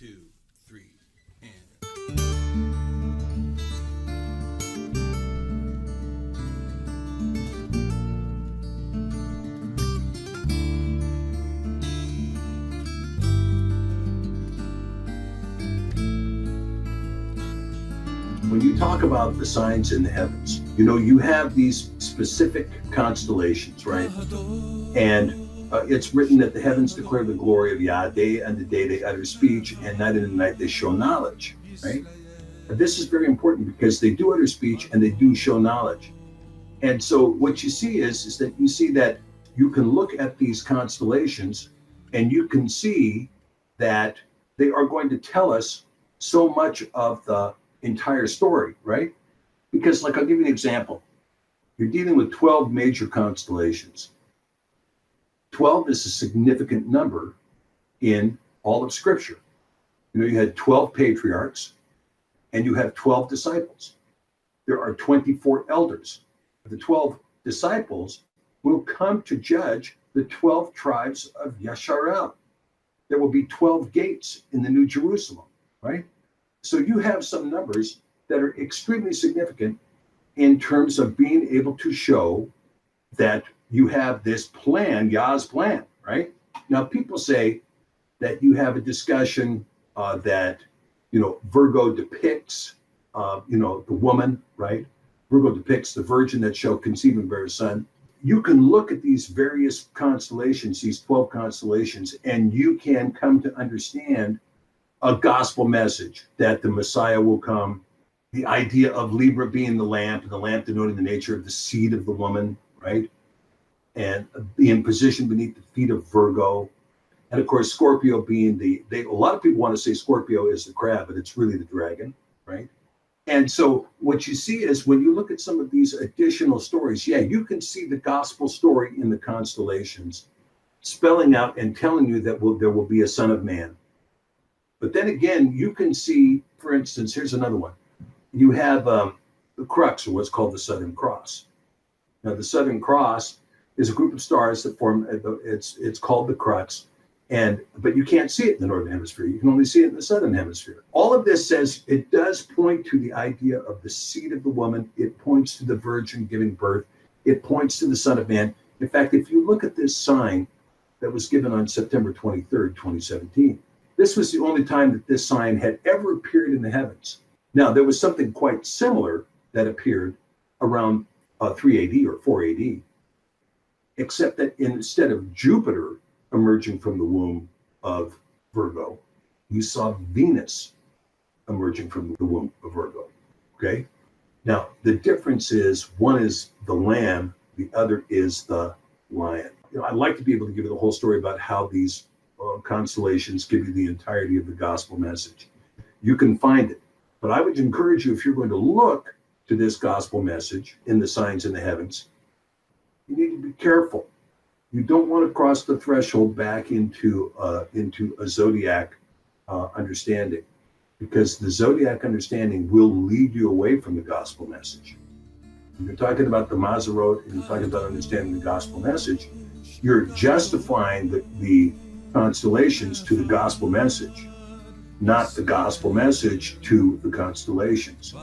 two, three, and... When you talk about the signs in the heavens, you know, you have these specific constellations, right? And it's written that the heavens declare the glory of Yah, day and the day they utter speech, and night and the night they show knowledge, right? And this is very important because they do utter speech and they do show knowledge. And so what you see is that you see that you can look at these constellations and you can see that they are going to tell us so much of the entire story, right? Because, like, I'll give you an example. You're dealing with 12 major constellations. 12 is a significant number in all of Scripture. You know, you had 12 patriarchs and you have 12 disciples. There are 24 elders. The 12 disciples will come to judge the 12 tribes of Yasharel. There will be 12 gates in the New Jerusalem, right? So you have some numbers that are extremely significant in terms of being able to show that you have this plan, Yah's plan, right? Now, people say that you have a discussion that, you know, Virgo depicts, you know, the woman, right? Virgo depicts the virgin that shall conceive and bear a son. You can look at these various constellations, these 12 constellations, and you can come to understand a gospel message that the Messiah will come, the idea of Libra being the lamp, and the lamp denoting the nature of the seed of the woman, right? And being positioned beneath the feet of Virgo. And of course, Scorpio being a lot of people want to say Scorpio is the crab, but it's really the dragon, right? And so what you see is when you look at some of these additional stories, yeah, you can see the gospel story in the constellations, spelling out and telling you that there will be a son of man. But then again, you can see, for instance, here's another one. You have the crux, or what's called the Southern Cross. Now, the Southern Cross is a group of stars that form, it's called the crux, but you can't see it in the Northern Hemisphere. You can only see it in the Southern Hemisphere. All of this says it does point to the idea of the seed of the woman. It points to the virgin giving birth. It points to the Son of Man. In fact, if you look at this sign that was given on September 23rd, 2017, this was the only time that this sign had ever appeared in the heavens. Now, there was something quite similar that appeared around 3 AD or 4 AD, except that instead of Jupiter emerging from the womb of Virgo, you saw Venus emerging from the womb of Virgo, okay? Now, the difference is one is the lamb, the other is the lion. You know, I'd like to be able to give you the whole story about how these constellations give you the entirety of the gospel message. You can find it, but I would encourage you, if you're going to look to this gospel message in the signs in the heavens, you need to be careful. You don't want to cross the threshold back into a zodiac understanding, because the zodiac understanding will lead you away from the gospel message. When you're talking about the Mazarot and you're talking about understanding the gospel message, you're justifying the constellations to the gospel message, not the gospel message to the constellations.